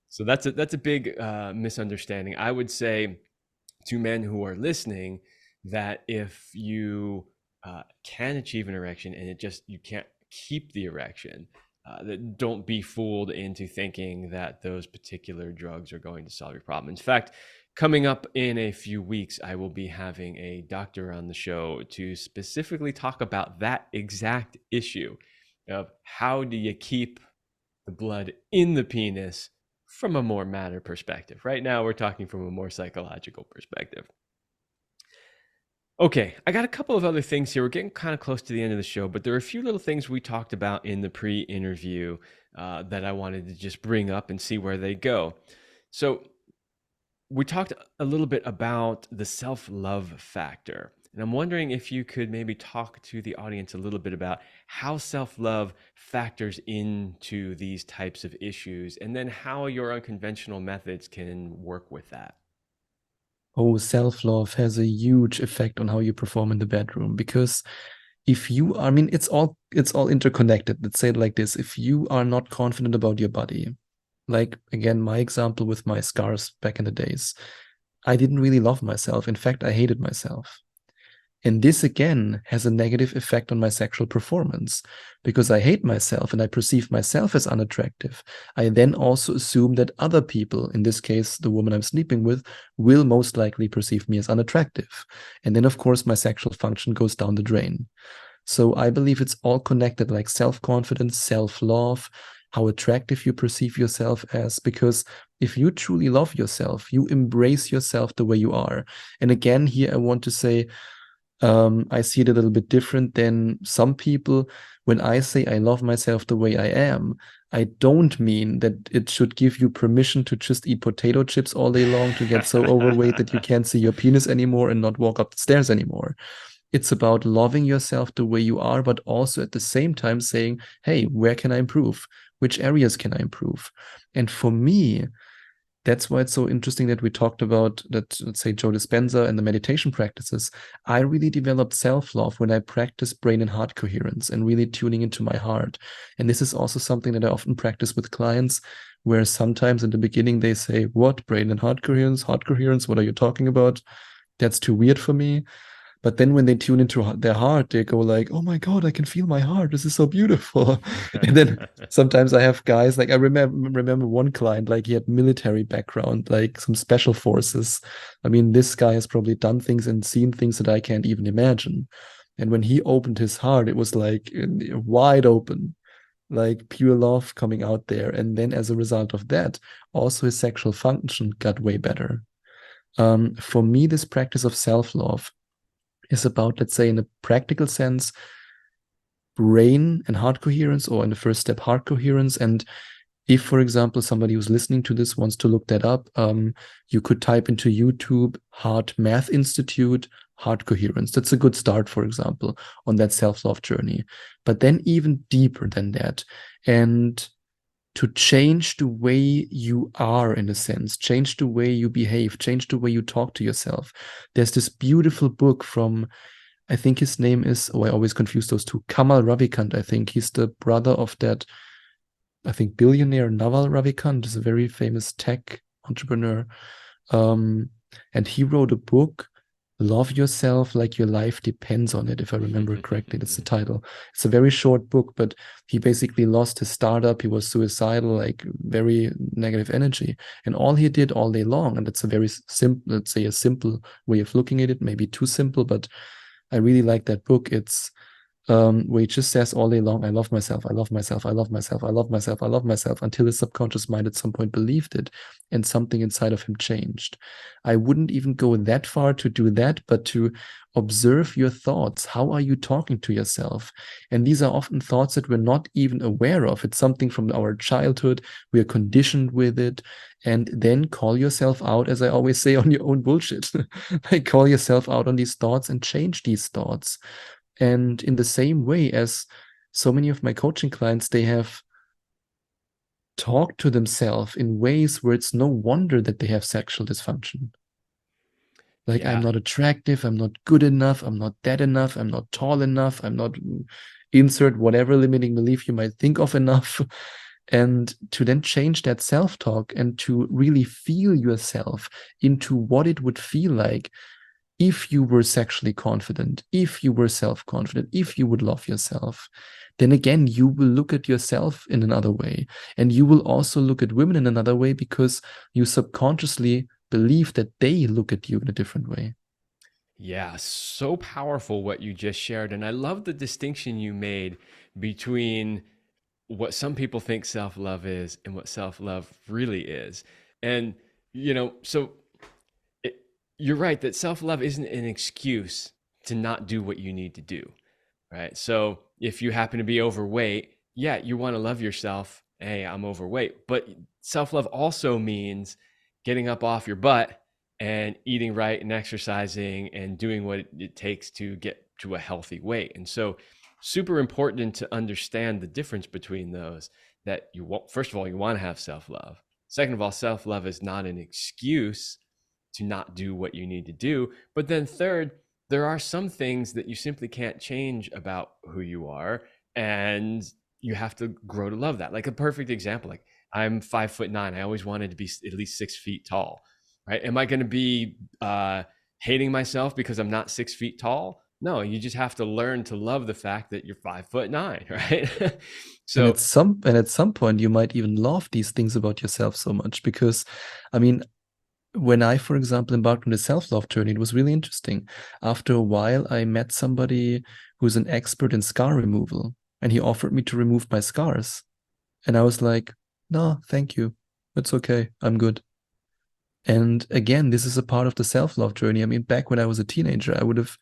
So that's a big misunderstanding. I would say to men who are listening that if you can achieve an erection and you can't keep the erection, that don't be fooled into thinking that those particular drugs are going to solve your problem. In fact, coming up in a few weeks, I will be having a doctor on the show to specifically talk about that exact issue of how do you keep the blood in the penis from a more matter perspective. Right now, we're talking from a more psychological perspective. Okay, I got a couple of other things here. We're getting kind of close to the end of the show, but there are a few little things we talked about in the pre-interview that I wanted to just bring up and see where they go. So we talked a little bit about the self-love factor. And I'm wondering if you could maybe talk to the audience a little bit about how self-love factors into these types of issues, and then how your unconventional methods can work with that. Oh, self-love has a huge effect on how you perform in the bedroom, because if you, I mean, it's all interconnected. Let's say it like this: if you are not confident about your body, like again, my example with my scars back in the days, I didn't really love myself. In fact, I hated myself. And this again has a negative effect on my sexual performance, because I hate myself and I perceive myself as unattractive. I then also assume that other people, in this case, the woman I'm sleeping with, will most likely perceive me as unattractive. And then, of course, my sexual function goes down the drain. So I believe it's all connected, like self-confidence, self-love, how attractive you perceive yourself as, because if you truly love yourself, you embrace yourself the way you are. And again, here I want to say, I see it a little bit different than some people. When I say I love myself the way I am, I don't mean that it should give you permission to just eat potato chips all day long, to get so overweight that you can't see your penis anymore and not walk up the stairs anymore. It's about loving yourself the way you are, but also at the same time saying, hey, where can I improve? Which areas can I improve? And for me, that's why it's so interesting that we talked about that, let's say, Joe Dispenza and the meditation practices. I really developed self-love when I practiced brain and heart coherence and really tuning into my heart. And this is also something that I often practice with clients, where sometimes in the beginning they say, what, brain and heart coherence? Heart coherence? What are you talking about? That's too weird for me. But then when they tune into their heart, they go like, "Oh my God, I can feel my heart. This is so beautiful." And then sometimes I have guys like I remember one client, like he had military background, like some special forces. I mean, this guy has probably done things and seen things that I can't even imagine. And when he opened his heart, it was like wide open, like pure love coming out there. And then as a result of that, also his sexual function got way better. For me, this practice of self-love is about, let's say, in a practical sense, brain and heart coherence, or in the first step, heart coherence. And if, for example, somebody who's listening to this wants to look that up, you could type into YouTube Heart Math Institute, heart coherence. That's a good start, for example, on that self-love journey. But then even deeper than that, and to change the way you are, in a sense, change the way you behave, change the way you talk to yourself. There's this beautiful book from, I think his name is, I always confuse those two, Kamal Ravikant, I think. He's the brother of that, I think, billionaire Naval Ravikant, is a very famous tech entrepreneur. And he wrote a book, Love Yourself Like Your Life Depends on It, if I remember correctly. That's the title. It's a very short book, but he basically lost his startup. He was suicidal, like very negative energy. And all he did all day long, and that's a very simple, let's say a simple way of looking at it, maybe too simple, but I really like that book. It's where he just says all day long, I love myself, I love myself, I love myself, I love myself, I love myself, until his subconscious mind at some point believed it and something inside of him changed. I wouldn't even go that far to do that, but to observe your thoughts. How are you talking to yourself? And these are often thoughts that we're not even aware of. It's something from our childhood. We are conditioned with it. And then call yourself out, as I always say, on your own bullshit. Like, call yourself out on these thoughts and change these thoughts. And in the same way as so many of my coaching clients, they have talked to themselves in ways where it's no wonder that they have sexual dysfunction. Like, Yeah. I'm not attractive, I'm not good enough, I'm not that enough, I'm not tall enough, I'm not insert whatever limiting belief you might think of enough. And to then change that self-talk and to really feel yourself into what it would feel like if you were sexually confident, if you were self-confident, if you would love yourself, then again, you will look at yourself in another way. And you will also look at women in another way because you subconsciously believe that they look at you in a different way. Yeah, so powerful what you just shared. And I love the distinction you made between what some people think self-love is and what self-love really is. And, so you're right that self-love isn't an excuse to not do what you need to do, right? So if you happen to be overweight, yeah, you want to love yourself. Hey, I'm overweight. But self-love also means getting up off your butt and eating right and exercising and doing what it takes to get to a healthy weight. And so super important to understand the difference between those, that you want, first of all, you want to have self-love. Second of all, self-love is not an excuse to not do what you need to do. But then third, there are some things that you simply can't change about who you are, and you have to grow to love that. Like a perfect example, like I'm 5'9". I always wanted to be at least 6 feet tall, right? Am I going to be hating myself because I'm not 6 feet tall? No, you just have to learn to love the fact that you're 5'9", right? And So at some point, you might even love these things about yourself so much because, I mean, when I, for example, embarked on the self-love journey, it was really interesting. After a while, I met somebody who's an expert in scar removal, and he offered me to remove my scars. And I was like, no, thank you. It's okay. I'm good. And again, this is a part of the self-love journey. I mean, back when I was a teenager, I would have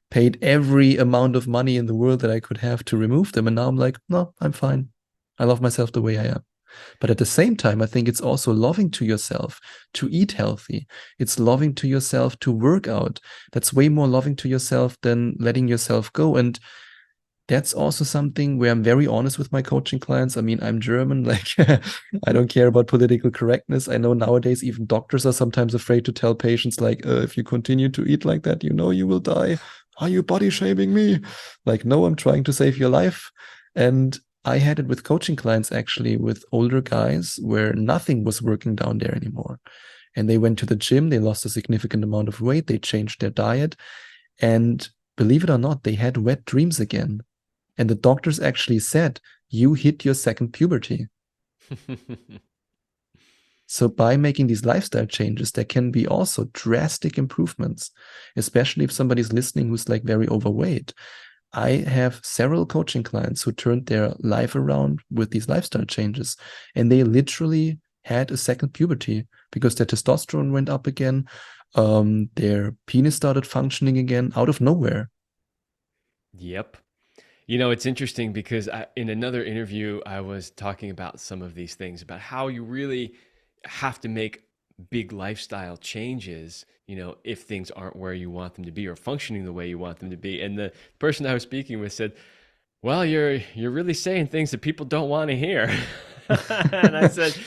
paid every amount of money in the world that I could have to remove them. And now I'm like, no, I'm fine. I love myself the way I am. But at the same time, I think it's also loving to yourself to eat healthy. It's loving to yourself to work out. That's way more loving to yourself than letting yourself go. And that's also something where I'm very honest with my coaching clients. I mean, I'm German, like I don't care about political correctness. I know nowadays even doctors are sometimes afraid to tell patients like, if you continue to eat like that, you will die. Are you body shaming me? Like, no, I'm trying to save your life. And I had it with coaching clients, actually, with older guys where nothing was working down there anymore. And they went to the gym, they lost a significant amount of weight, they changed their diet. And believe it or not, they had wet dreams again. And the doctors actually said, you hit your second puberty. So by making these lifestyle changes, there can be also drastic improvements, especially if somebody's listening who's like very overweight. I have several coaching clients who turned their life around with these lifestyle changes, and they literally had a second puberty because their testosterone went up again. Their penis started functioning again out of nowhere. Yep. You know, it's interesting because in another interview, I was talking about some of these things, about how you really have to make big lifestyle changes, you know, if things aren't where you want them to be or functioning the way you want them to be. And the person I was speaking with said, well, you're really saying things that people don't want to hear. And I said,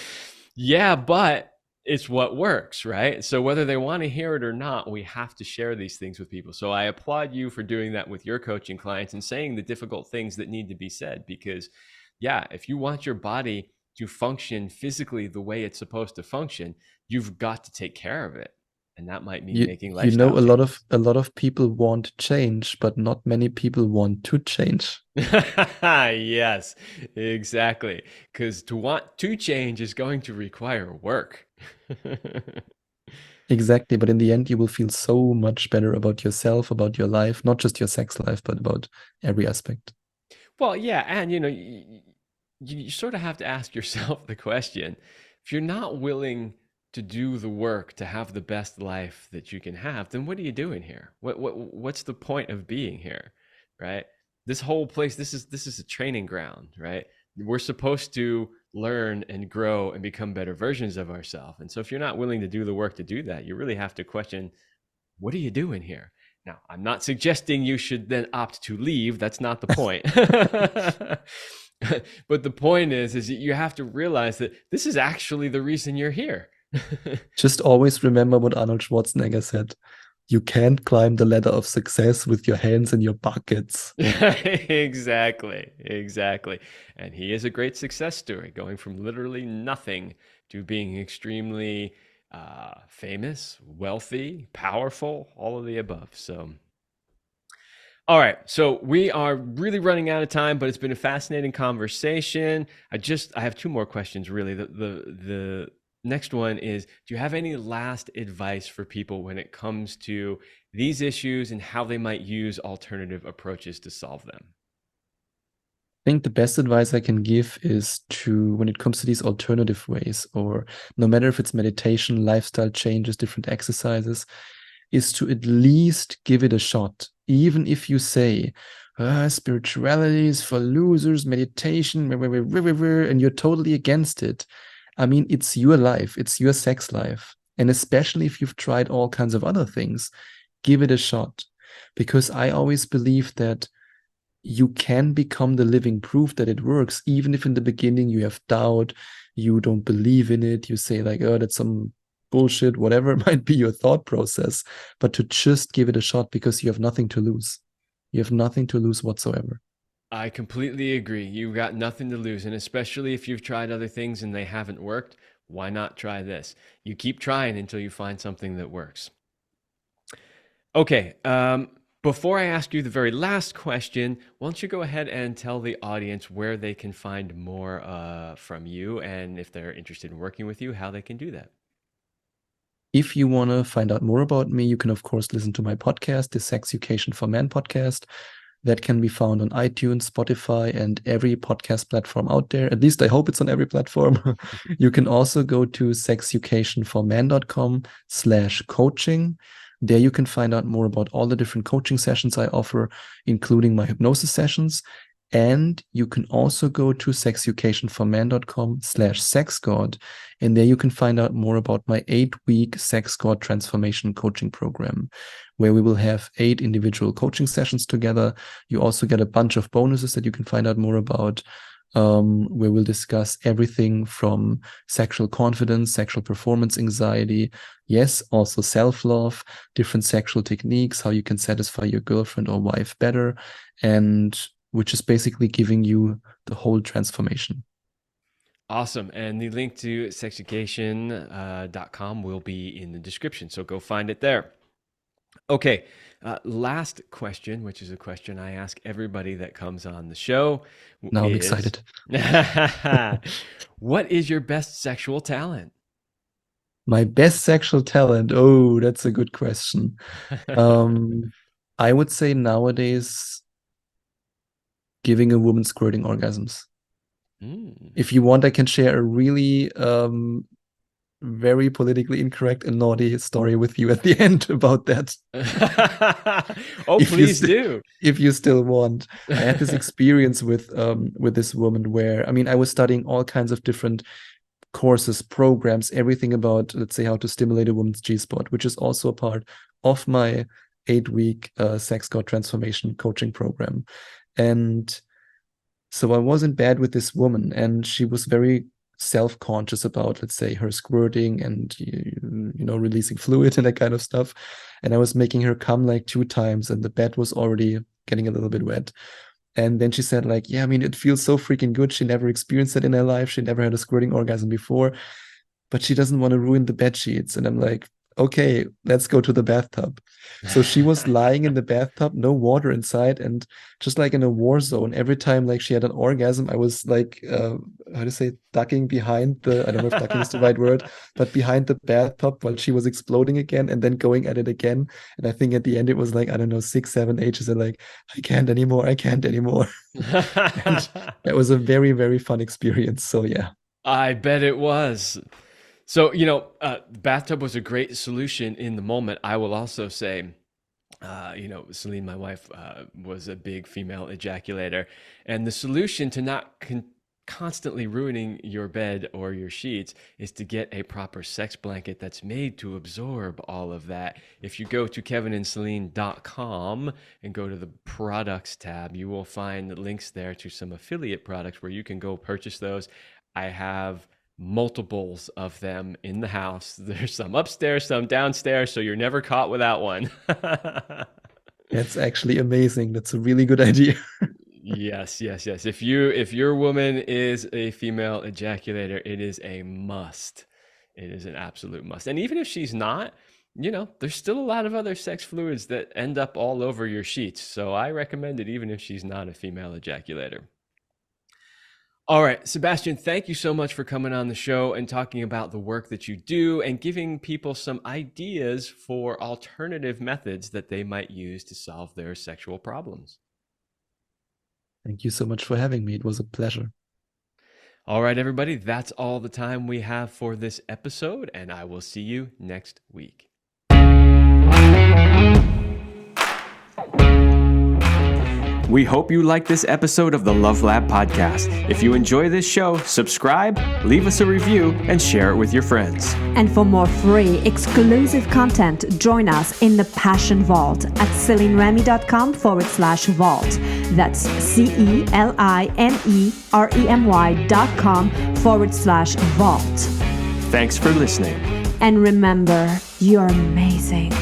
yeah, but it's what works, right? So whether they want to hear it or not, we have to share these things with people. So I applaud you for doing that with your coaching clients and saying the difficult things that need to be said, because yeah, if you want your body to function physically the way it's supposed to function, you've got to take care of it. And that might mean making You know, lifestyle changes. a lot of people want change, but not many people want to change. Yes, exactly. Because to want to change is going to require work. Exactly. But in the end, you will feel so much better about yourself, about your life, not just your sex life, but about every aspect. Well, yeah, and you know, you sort of have to ask yourself the question, if you're not willing to do the work to have the best life that you can have, then what are you doing here? What's the point of being here, right? This whole place, this is a training ground, right? We're supposed to learn and grow and become better versions of ourselves. And so if you're not willing to do the work to do that, you really have to question, what are you doing here? Now, I'm not suggesting you should then opt to leave. That's not the point. But the point is that you have to realize that this is actually the reason you're here. Just always remember what Arnold Schwarzenegger said. You can't climb the ladder of success with your hands in your pockets. Exactly, exactly. And he is a great success story, going from literally nothing to being extremely famous, wealthy, powerful, all of the above. So all right, so we are really running out of time, but it's been a fascinating conversation. I have two more questions really. The next one is, do you have any last advice for people when it comes to these issues and how they might use alternative approaches to solve them? I think the best advice I can give is to, when it comes to these alternative ways, or no matter if it's meditation, lifestyle changes, different exercises, is to at least give it a shot. Even if you say, spirituality is for losers, meditation, and you're totally against it. I mean, it's your life, it's your sex life. And especially if you've tried all kinds of other things, give it a shot. Because I always believe that you can become the living proof that it works, even if in the beginning you have doubt, you don't believe in it, you say like, oh, that's some bullshit, whatever it might be your thought process, but to just give it a shot because you have nothing to lose. You have nothing to lose whatsoever. I completely agree. You've got nothing to lose. And especially if you've tried other things and they haven't worked, why not try this? You keep trying until you find something that works. Okay. Before I ask you the very last question, why don't you go ahead and tell the audience where they can find more from you, and if they're interested in working with you, how they can do that? If you want to find out more about me, you can, of course, listen to my podcast, the Sex Education for Men podcast. That can be found on iTunes, Spotify, and every podcast platform out there. At least I hope it's on every platform. You can also go to sexeducationformen.com/coaching. There you can find out more about all the different coaching sessions I offer, including my hypnosis sessions. And you can also go to sexeducationformen.com/sexgod. And there you can find out more about my 8-week Sex God Transformation Coaching Program, where we will have 8 individual coaching sessions together. You also get a bunch of bonuses that you can find out more about, where we'll discuss everything from sexual confidence, sexual performance anxiety, yes, also self-love, different sexual techniques, how you can satisfy your girlfriend or wife better, and which is basically giving you the whole transformation. Awesome. And the link to sexeducation.com will be in the description. So go find it there. Okay. Last question, which is a question I ask everybody that comes on the show, Now I'm is excited. what is your best sexual talent? My best sexual talent. Oh, that's a good question. I would say nowadays giving a woman squirting orgasms. Mm. If you want, I can share a really very politically incorrect and naughty story with you at the end about that. Oh, If you please do. if you still want. I had this experience with this woman where, I mean, I was studying all kinds of different courses, programs, everything about, let's say, how to stimulate a woman's G-spot, which is also a part of my 8-week sex god transformation coaching program. And so I was in bed with this woman, and she was very self-conscious about, let's say, her squirting and releasing fluid and that kind of stuff. And I was making her come like 2 times, and the bed was already getting a little bit wet. And then she said, like, yeah, I mean, it feels so freaking good. She never experienced it in her life. She never had a squirting orgasm before, but she doesn't want to ruin the bed sheets. And I'm like, okay, let's go to the bathtub. So she was lying in the bathtub, no water inside, and just like in a war zone. Every time like she had an orgasm, I was like, how to say, ducking behind I don't know if ducking is the right word, but behind the bathtub while she was exploding again and then going at it again. And I think at the end it was like, I don't know, 6, 7 H's and like, I can't anymore. And that was a very, very fun experience. So yeah. I bet it was. So, the bathtub was a great solution in the moment. I will also say, Celine, my wife, was a big female ejaculator. And the solution to not constantly ruining your bed or your sheets is to get a proper sex blanket that's made to absorb all of that. If you go to kevinandceline.com and go to the products tab, you will find links there to some affiliate products where you can go purchase those. I have multiples of them in the house. There's some upstairs, some downstairs, so you're never caught without one. That's actually amazing. That's a really good idea. Yes. If your woman is a female ejaculator, it is a must. It is an absolute must. And even if she's not, there's still a lot of other sex fluids that end up all over your sheets. So I recommend it even if she's not a female ejaculator. All right, Sebastian, thank you so much for coming on the show and talking about the work that you do and giving people some ideas for alternative methods that they might use to solve their sexual problems. Thank you so much for having me. It was a pleasure. All right, everybody, that's all the time we have for this episode, and I will see you next week. We hope you like this episode of the Love Lab podcast. If you enjoy this show, subscribe, leave us a review, and share it with your friends. And for more free, exclusive content, join us in the Passion Vault at CelineRemy.com/vault. That's CelineRemy.com/vault. Thanks for listening. And remember, you're amazing.